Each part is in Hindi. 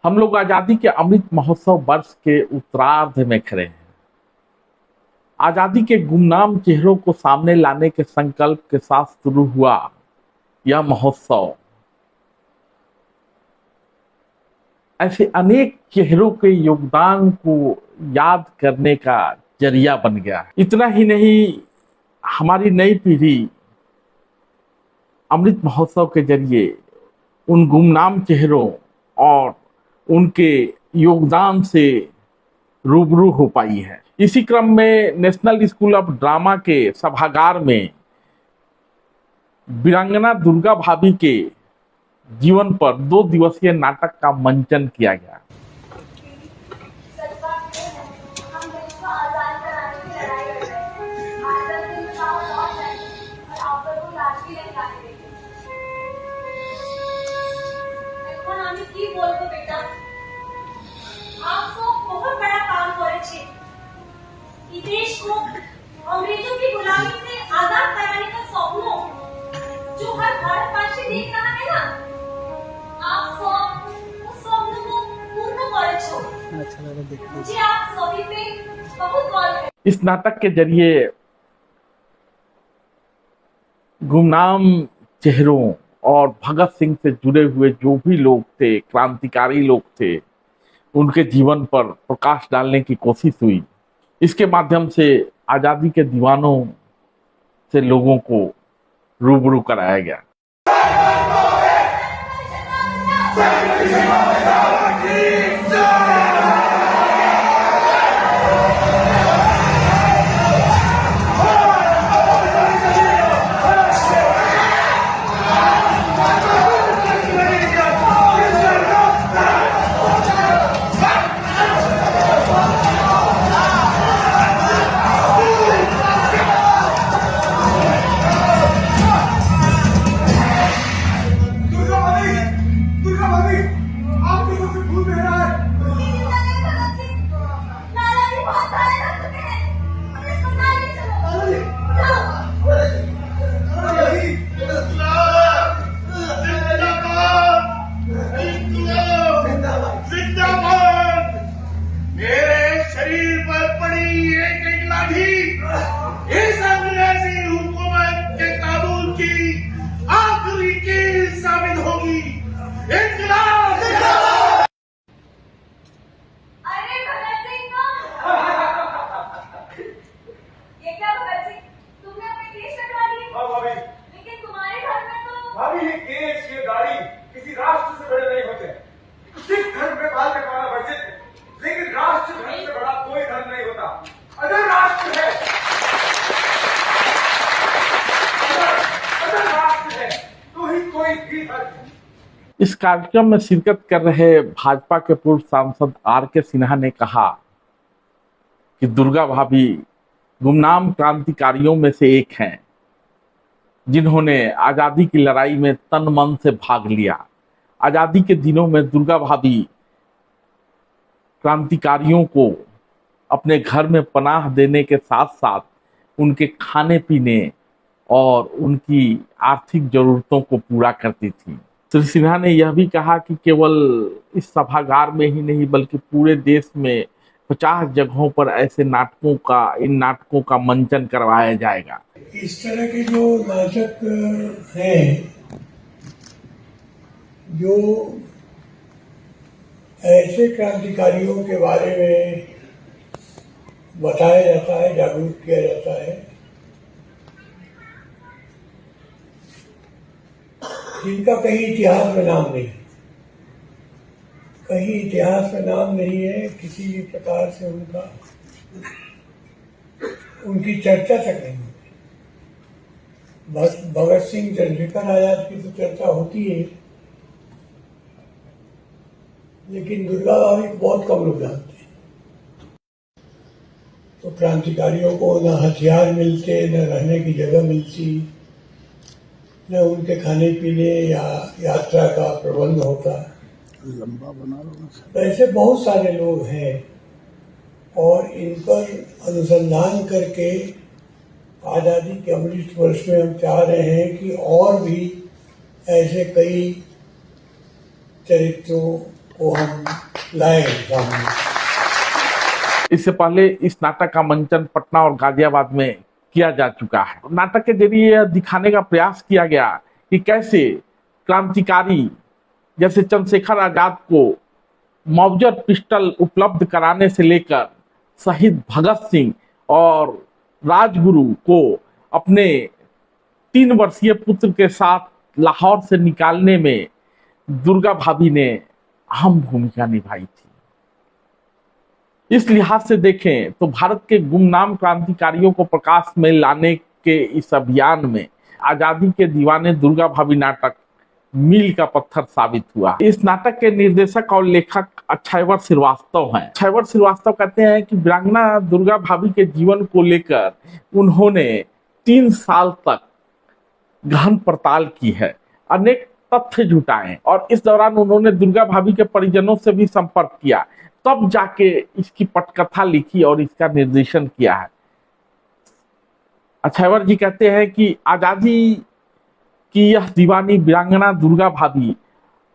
हम लोग आजादी के अमृत महोत्सव वर्ष के उत्तरार्ध में खड़े हैं। आजादी के गुमनाम चेहरों को सामने लाने के संकल्प के साथ शुरू हुआ यह महोत्सव ऐसे अनेक चेहरों के योगदान को याद करने का जरिया बन गया। इतना ही नहीं, हमारी नई पीढ़ी अमृत महोत्सव के जरिए उन गुमनाम चेहरों और उनके योगदान से रूबरू हो पाई है। इसी क्रम में नेशनल स्कूल ऑफ ड्रामा के सभागार में वीरांगना दुर्गा भाभी के जीवन पर 2 दिवसीय नाटक का मंचन किया गया। কি বলবো বেটা, आप सब बहुत बड़ा काम करेছে। इस देश को अंग्रेजों की गुलामी से आजाद कराने का सपना जो हर भारतवासी देख रहा है ना, आप सब उस सपने को पूर्ण करेছো। अच्छा लगा देखते। मुझे आप सभी पे बहुत गर्व है। इस नाटक के जरिए गुमनाम चेहरों और भगत सिंह से जुड़े हुए जो भी लोग थे, क्रांतिकारी लोग थे, उनके जीवन पर प्रकाश डालने की कोशिश हुई। इसके माध्यम से आजादी के दीवानों से लोगों को रूबरू कराया गया। किसी राष्ट्र से बड़े नहीं होते। सिख धर्म में बाल कटवाना वर्जित है, लेकिन राष्ट्र धर्म से बड़ा कोई धर्म नहीं होता। अगर राष्ट्र है, अगर राष्ट्र है तो ही कोई भी धर्म है। इस कार्यक्रम में शिरकत कर रहे भाजपा के पूर्व सांसद आर.के. सिन्हा ने कहा कि दुर्गा भाभी गुमनाम क्रांतिकारियों में से एक हैं, जिन्होंने आजादी की लड़ाई में तन मन से भाग लिया। आजादी के दिनों में दुर्गा भाभी क्रांतिकारियों को अपने घर में पनाह देने के साथ साथ उनके खाने पीने और उनकी आर्थिक जरूरतों को पूरा करती थी। श्री सिन्हा ने यह भी कहा कि केवल इस सभागार में ही नहीं बल्कि पूरे देश में 50 जगहों पर ऐसे इन नाटकों का मंचन करवाया जाएगा। इस तरह के जो नाटक हैं, जो ऐसे क्रांतिकारियों के बारे में बताया जाता है, जागरूक किया जाता है, जिनका कहीं इतिहास में नाम नहीं, कहीं इतिहास में नाम नहीं है, किसी भी प्रकार से उनकी चर्चा तक नहीं होती। भगत सिंह, चंद्रशेखर आजाद की तो चर्चा होती है, लेकिन दुर्गा भाभी को बहुत कम लोग जानते हैं। तो क्रांतिकारियों को न हथियार मिलते, न रहने की जगह मिलती, न उनके खाने पीने या यात्रा का प्रबंध होता। लंबा बना लो। ऐसे बहुत सारे लोग हैं और इन पर अनुसंधान करके आजादी के अमृत वर्ष में हम चाह रहे हैं कि और भी ऐसे कई चरित्रों वो हम लाए सामने। इससे पहले इस नाटक का मंचन पटना और गाजियाबाद में किया जा चुका है। नाटक के जरिए यह दिखाने का प्रयास किया गया कि कैसे क्रांतिकारी जैसे चंद्रशेखर आजाद को मौजर पिस्टल उपलब्ध कराने से लेकर शहीद भगत सिंह और राजगुरु को अपने 3 वर्षीय पुत्र के साथ लाहौर से निकालने में दुर्गा भाभी ने अहम भूमिका निभाई थी। इस लिहाज से देखें तो भारत के गुमनाम क्रांतिकारियों को प्रकाश में लाने के इस अभियान में आजादी के दीवाने दुर्गा भाभी नाटक मील का पत्थर साबित हुआ। इस नाटक के निर्देशक और लेखक अक्षयवर श्रीवास्तव हैं। अक्षयवर श्रीवास्तव कहते हैं कि वीरांगना दुर्गा भाभी के जीवन को लेकर उन्होंने 3 साल तक गहन पड़ताल की है, अनेक तथ्य जुटाए और इस दौरान उन्होंने दुर्गा भाभी के परिजनों से भी संपर्क किया, तब जाके इसकी पटकथा लिखी और इसका निर्देशन किया है। अक्षयवर जी कहते हैं कि आजादी की यह दीवानी वीरांगना दुर्गा भाभी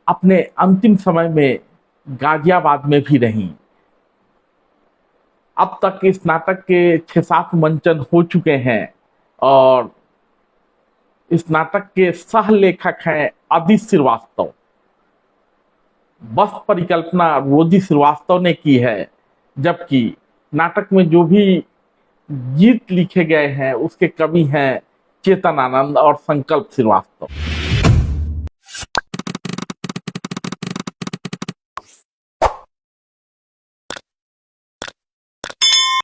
अपने अंतिम समय में गाजियाबाद में भी रहीं। अब तक इस नाटक के 6-7 मंचन हो चुके हैं और इस नाटक के सह लेखक हैं आदित्य श्रीवास्तव। बस परिकल्पना रोजी श्रीवास्तव ने की है, जबकि नाटक में जो भी गीत लिखे गए हैं उसके कवि हैं चेतन आनंद और संकल्प श्रीवास्तव।